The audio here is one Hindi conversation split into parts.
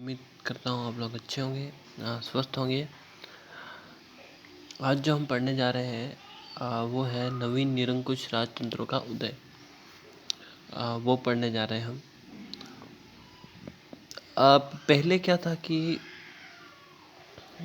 उम्मीद करता हूँ आप लोग अच्छे होंगे, स्वस्थ होंगे। आज जो हम पढ़ने जा रहे हैं वो है नवीन निरंकुश राजतंत्रों का उदय। वो पढ़ने जा रहे हैं हम। पहले क्या था कि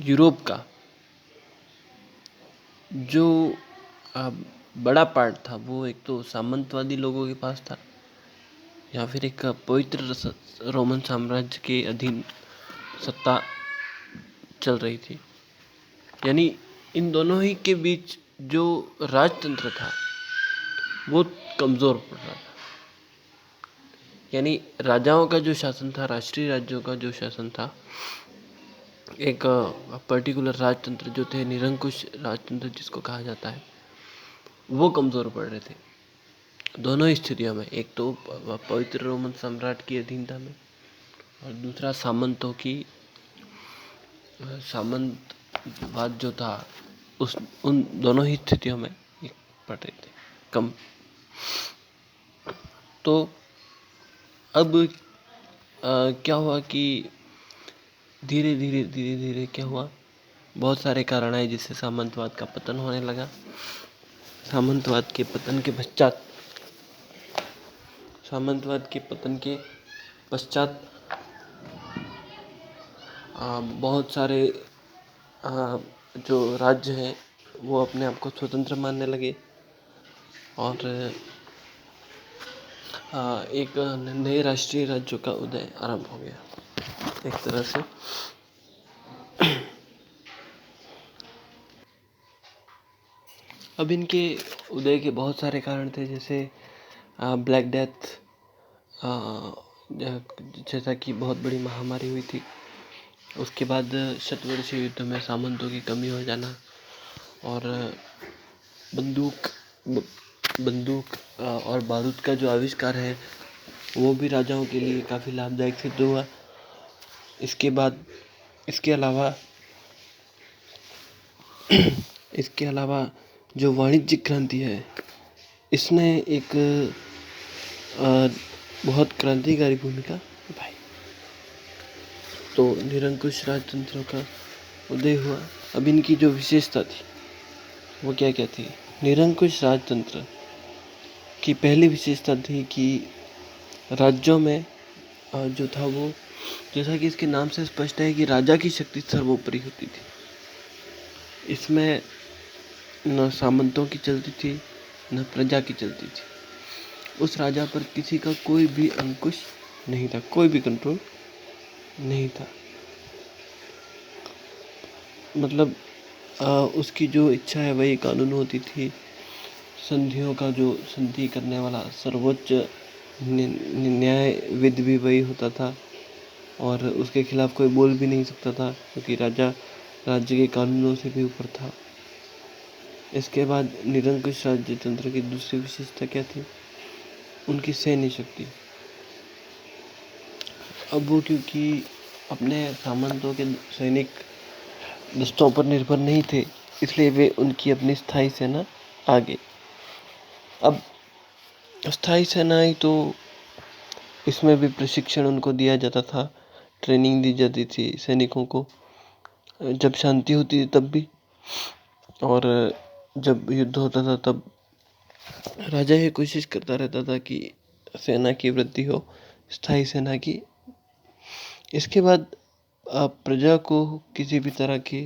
यूरोप का जो बड़ा पार्ट था वो एक तो सामंतवादी लोगों के पास था या फिर एक पवित्र रोमन साम्राज्य के अधीन सत्ता चल रही थी। यानी इन दोनों ही के बीच जो राजतंत्र था वो कमज़ोर पड़ रहा था। यानी राजाओं का जो शासन था, राष्ट्रीय राज्यों का जो शासन था, एक पर्टिकुलर राजतंत्र जो थे, निरंकुश राजतंत्र जिसको कहा जाता है, वो कमज़ोर पड़ रहे थे दोनों ही स्थितियों में। एक तो पवित्र रोमन सम्राट की अधीनता में और दूसरा सामंतवाद जो था उन दोनों ही स्थितियों में पड़ रहे थे कम। तो अब क्या हुआ कि धीरे धीरे क्या हुआ, बहुत सारे कारण आए जिससे सामंतवाद का पतन होने लगा। सामंतवाद के पतन के पश्चात बहुत सारे जो राज्य हैं वो अपने आप को स्वतंत्र मानने लगे और एक नए राष्ट्रीय राज्यों का उदय आरंभ हो गया एक तरह से। अब इनके उदय के बहुत सारे कारण थे, जैसे ब्लैक डेथ, जैसा कि बहुत बड़ी महामारी हुई थी। उसके बाद शतवर्षीय युद्ध में सामंतों की कमी हो जाना और बंदूक और बारूद का जो आविष्कार है वो भी राजाओं के लिए काफ़ी लाभदायक सिद्ध हुआ। इसके अलावा जो वाणिज्यिक क्रांति है इसने एक बहुत क्रांतिकारी भूमिका निभाई। तो निरंकुश राजतंत्रों का उदय हुआ। अब इनकी जो विशेषता थी वो क्या क्या थी? निरंकुश राजतंत्र की पहली विशेषता थी कि राज्यों में जो था वो, जैसा कि इसके नाम से स्पष्ट है कि राजा की शक्ति सर्वोपरि होती थी। इसमें न सामंतों की चलती थी न प्रजा की चलती थी। उस राजा पर किसी का कोई भी अंकुश नहीं था, कोई भी कंट्रोल नहीं था। मतलब उसकी जो इच्छा है वही कानून होती थी। संधियों का जो संधि करने वाला सर्वोच्च न्यायविद भी वही होता था और उसके खिलाफ कोई बोल भी नहीं सकता था क्योंकि राजा राज्य के कानूनों से भी ऊपर था। इसके बाद निरंकुश राज्य तंत्र की दूसरी विशेषता क्या थी? उनकी सैन्य शक्ति। अब वो क्योंकि अपने सामंतों के सैनिक दस्तों पर निर्भर नहीं थे, इसलिए वे उनकी अपनी स्थायी सेना आ गई। अब स्थायी सेनाएं तो इसमें भी प्रशिक्षण उनको दिया जाता था, ट्रेनिंग दी जाती थी सैनिकों को, जब शांति होती थी तब भी और जब युद्ध होता था तब। राजा ये कोशिश करता रहता था कि सेना की वृद्धि हो, स्थायी सेना की। इसके बाद प्रजा को किसी भी तरह के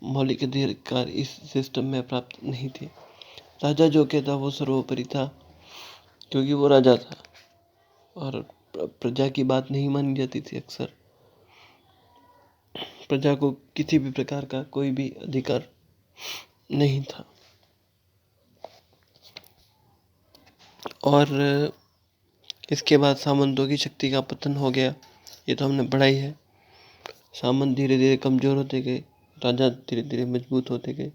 मौलिक अधिकार इस सिस्टम में प्राप्त नहीं थे। राजा जो कहता वो सर्वोपरि था क्योंकि वो राजा था और प्रजा की बात नहीं मानी जाती थी। अक्सर प्रजा को किसी भी प्रकार का कोई भी अधिकार नहीं था। और इसके बाद सामंतों की शक्ति का पतन हो गया, ये तो हमने पढ़ा ही है। सामंत धीरे धीरे कमजोर होते गए, राजा धीरे धीरे मजबूत होते गए।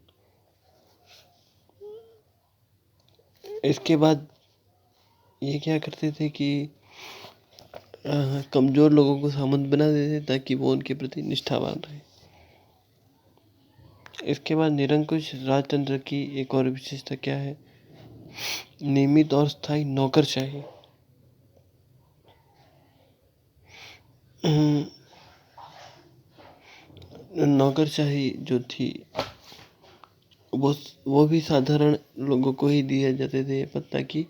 इसके बाद ये क्या करते थे कि कमजोर लोगों को सामंत बना देते ताकि वो उनके प्रति निष्ठावान रहे। इसके बाद निरंकुश राजतंत्र की एक और विशेषता क्या है? नियमित और स्थायी नौकरशाही। नौकरशाही जो थी वो वो भी साधारण लोगों को ही दिए जाते थे ताकि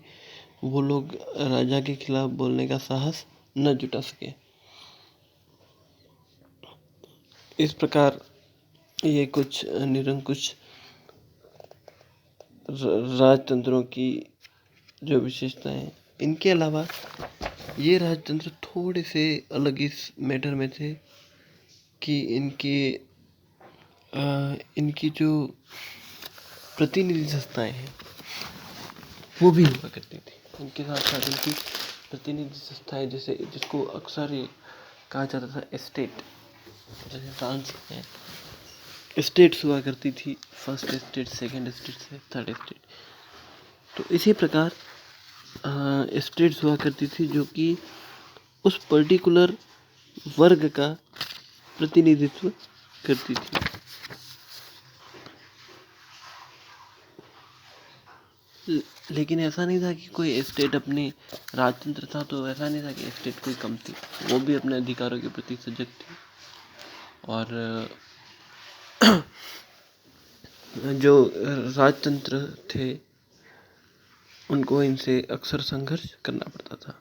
वो लोग राजा के खिलाफ बोलने का साहस न जुटा सके। इस प्रकार ये कुछ निरंकुश राजतंत्रों की जो विशेषताएं हैं। इनके अलावा ये राजतंत्र थोड़े से अलग इस मैटर में थे कि इनकी जो प्रतिनिधि संस्थाएं हैं वो भी हुआ करती थी। उनके साथ साथ इनकी प्रतिनिधि संस्थाएं जैसे जिसको अक्सर ये कहा जाता था एस्टेट, जैसे फ्रांस में स्टेट्स हुआ करती थी, फर्स्ट स्टेट, सेकंड स्टेट से थर्ड स्टेट। तो इसी प्रकार स्टेट्स हुआ करती थी जो कि उस पर्टिकुलर वर्ग का प्रतिनिधित्व करती थी। लेकिन ऐसा नहीं था कि कोई स्टेट अपनी राजतंत्र था तो ऐसा नहीं था कि स्टेट कोई कम थी, वो भी अपने अधिकारों के प्रति सजग थी। और जो राजतंत्र थे उनको इनसे अक्सर संघर्ष करना पड़ता था।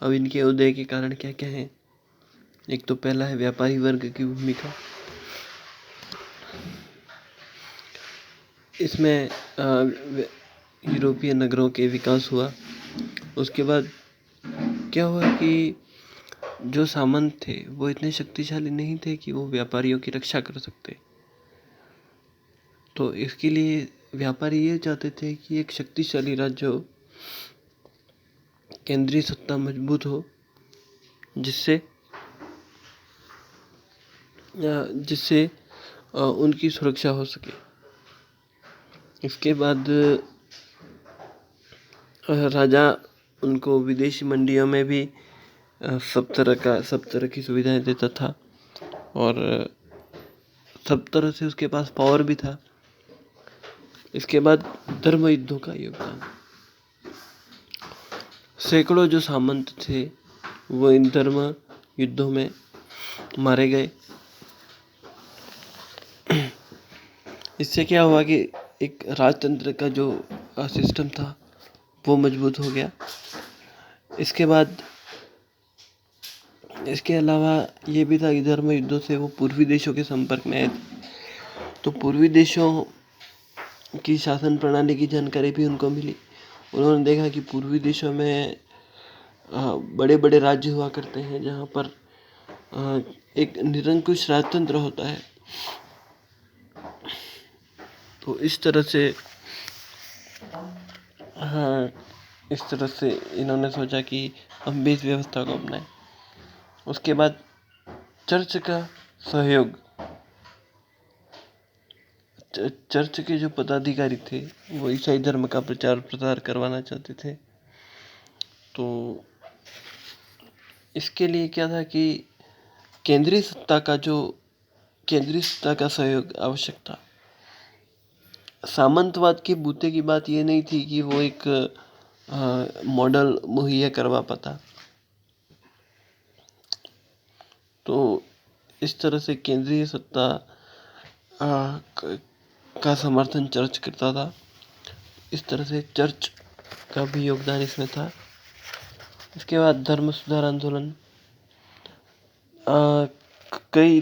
अब इनके उदय के कारण क्या क्या है? एक तो पहला है व्यापारी वर्ग की भूमिका। इसमें यूरोपीय नगरों के विकास हुआ। उसके बाद क्या हुआ कि जो सामंत थे वो इतने शक्तिशाली नहीं थे कि वो व्यापारियों की रक्षा कर सकते। तो इसके लिए व्यापारी ये चाहते थे कि एक शक्तिशाली राज्य हो, केंद्रीय सत्ता मजबूत हो, जिससे जिससे उनकी सुरक्षा हो सके। इसके बाद राजा उनको विदेशी मंडियों में भी सब तरह की सुविधाएं देता था और सब तरह से उसके पास पावर भी था। इसके बाद धर्म युद्धों का योगदान। सैकड़ों जो सामंत थे वो इन धर्म युद्धों में मारे गए। इससे क्या हुआ कि एक राजतंत्र का जो सिस्टम था वो मजबूत हो गया। इसके अलावा ये भी था कि धर्म युद्धों से वो पूर्वी देशों के संपर्क में आए, तो पूर्वी देशों की शासन प्रणाली की जानकारी भी उनको मिली। उन्होंने देखा कि पूर्वी देशों में बड़े बड़े राज्य हुआ करते हैं जहाँ पर एक निरंकुश राजतंत्र होता है। तो इस तरह से इन्होंने सोचा कि हम भी इस व्यवस्था को अपनाएं। उसके बाद चर्च का सहयोग। चर्च के जो पदाधिकारी थे वो ईसाई धर्म का प्रचार प्रसार करवाना चाहते थे। तो इसके लिए क्या था कि केंद्रीय सत्ता का सहयोग आवश्यक था। सामंतवाद के बूते की बात ये नहीं थी कि वो एक मॉडल मुहैया करवा पाता। तो इस तरह से केंद्रीय सत्ता का समर्थन चर्च करता था। इस तरह से चर्च का भी योगदान इसमें था। इसके बाद धर्म सुधार आंदोलन। कई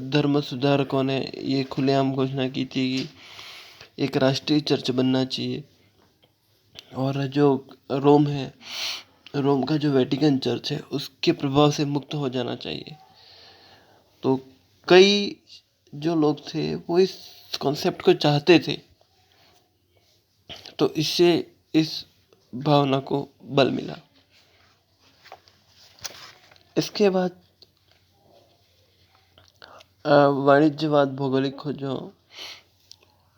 धर्म सुधारकों ने ये खुलेआम घोषणा की थी कि एक राष्ट्रीय चर्च बनना चाहिए और जो रोम का जो वेटिकन चर्च है उसके प्रभाव से मुक्त हो जाना चाहिए। तो कई जो लोग थे वो इस कॉन्सेप्ट को चाहते थे, तो इससे इस भावना को बल मिला। इसके बाद वाणिज्यवाद, भौगोलिक खोजों,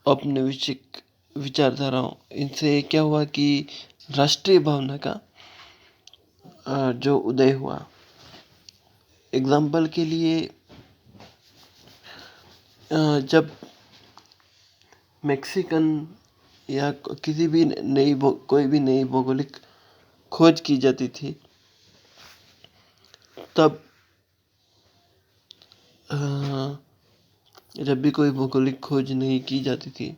औपनिवेशिक विचारधाराओं, इनसे क्या हुआ कि राष्ट्रीय भावना का जो उदय हुआ। एग्जाम्पल के लिए जब मैक्सिकन या किसी भी कोई भी नई भौगोलिक खोज की जाती थी तब जब भी कोई भौगोलिक खोज नहीं की जाती थी,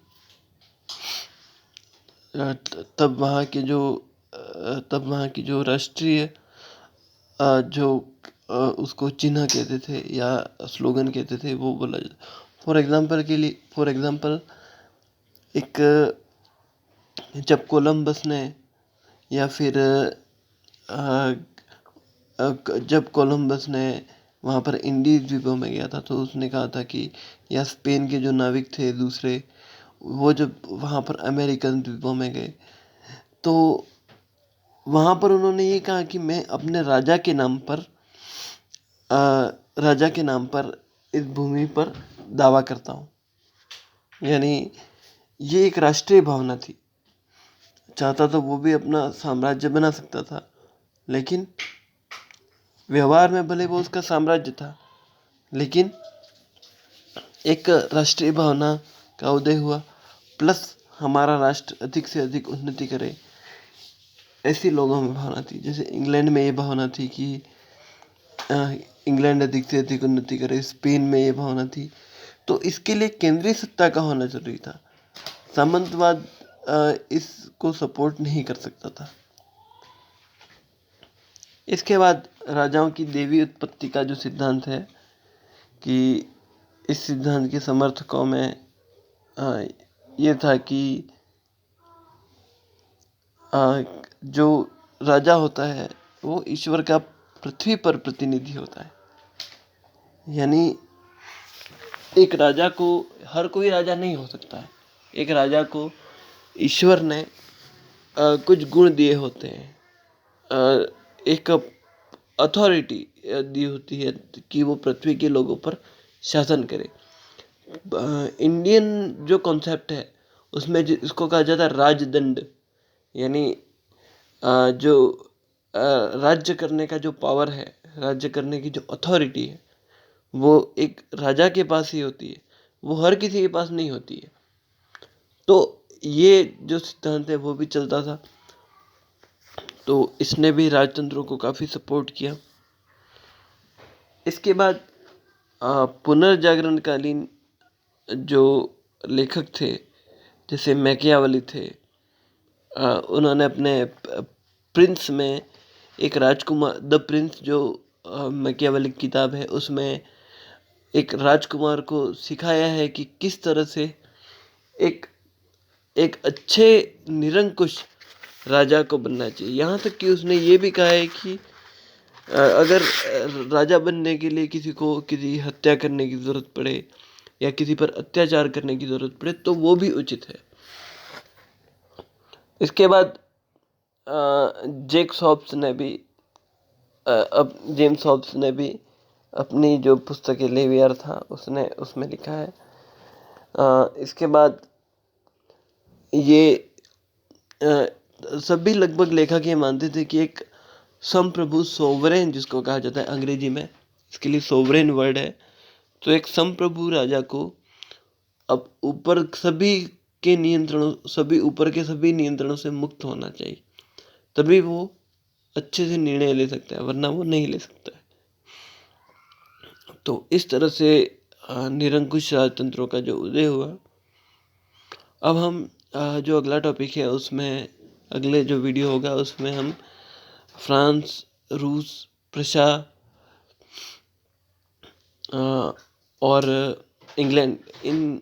तब वहाँ की जो राष्ट्रीय जो उसको चिन्ह कहते थे या स्लोगन कहते थे, वो बोला जाता। फॉर एग्जांपल एक जब कोलंबस ने या फिर जब कोलंबस ने वहाँ पर इंडीज द्वीपों में गया था, तो उसने कहा था कि, या स्पेन के जो नाविक थे दूसरे, वो जब वहाँ पर अमेरिकन द्वीपों में गए, तो वहाँ पर उन्होंने ये कहा कि मैं अपने राजा के नाम पर इस भूमि पर दावा करता हूँ। यानी ये एक राष्ट्रीय भावना थी। चाहता तो वो भी अपना साम्राज्य बना सकता था, लेकिन व्यवहार में भले वो उसका साम्राज्य था, लेकिन एक राष्ट्रीय भावना का उदय हुआ, प्लस हमारा राष्ट्र अधिक से अधिक उन्नति करे, ऐसी लोगों में भावना थी। जैसे इंग्लैंड में ये भावना थी कि इंग्लैंड अधिक से अधिक उन्नति करे, स्पेन में ये भावना थी। तो इसके लिए केंद्रीय सत्ता का होना जरूरी था। सामंतवाद इसको सपोर्ट नहीं कर सकता था। इसके बाद राजाओं की देवी उत्पत्ति का जो सिद्धांत है, कि इस सिद्धांत के समर्थकों में ये था कि जो राजा होता है वो ईश्वर का पृथ्वी पर प्रतिनिधि होता है। यानी एक राजा को, हर कोई राजा नहीं हो सकता है, एक राजा को ईश्वर ने कुछ गुण दिए होते हैं, एक अथॉरिटी दी होती है कि वो पृथ्वी के लोगों पर शासन करे। इंडियन जो कॉन्सेप्ट है उसमें इसको कहा जाता है राजदंड। यानी जो राज्य करने का जो पावर है, राज्य करने की जो अथॉरिटी है, वो एक राजा के पास ही होती है, वो हर किसी के पास नहीं होती है। तो ये जो सिद्धांत है वो भी चलता था, तो इसने भी राजतंत्रों को काफ़ी सपोर्ट किया। इसके बाद पुनर्जागरणकालीन जो लेखक थे, जैसे मैकियावेली थे, उन्होंने अपने प्रिंस में एक राजकुमार, द प्रिंस जो मैकियावेली किताब है, उसमें एक राजकुमार को सिखाया है कि किस तरह से एक एक अच्छे निरंकुश राजा को बनना चाहिए। यहाँ तक कि उसने ये भी कहा है कि अगर राजा बनने के लिए किसी को किसी हत्या करने की ज़रूरत पड़े या किसी पर अत्याचार करने की ज़रूरत पड़े तो वो भी उचित है। इसके बाद जेम्स हॉब्स ने भी अपनी जो पुस्तक लेवियर था उसने उसमें लिखा है। इसके बाद ये सभी लगभग लेखक ये मानते थे कि एक संप्रभु सोवरेन, जिसको कहा जाता है अंग्रेजी में, इसके लिए सोवरेन वर्ड है, तो एक संप्रभु राजा को अब ऊपर के सभी नियंत्रणों से मुक्त होना चाहिए, तभी वो अच्छे से निर्णय ले सकता है, वरना वो नहीं ले सकता है। तो इस तरह से निरंकुश राजतंत्रों का जो उदय हुआ। अब हम जो अगला टॉपिक है उसमें, अगले जो वीडियो होगा उसमें हम फ्रांस, रूस, प्रशा और इंग्लैंड, इन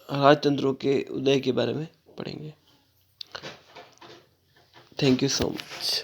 राजतंत्रों के उदय के बारे में पढ़ेंगे। Thank you so much.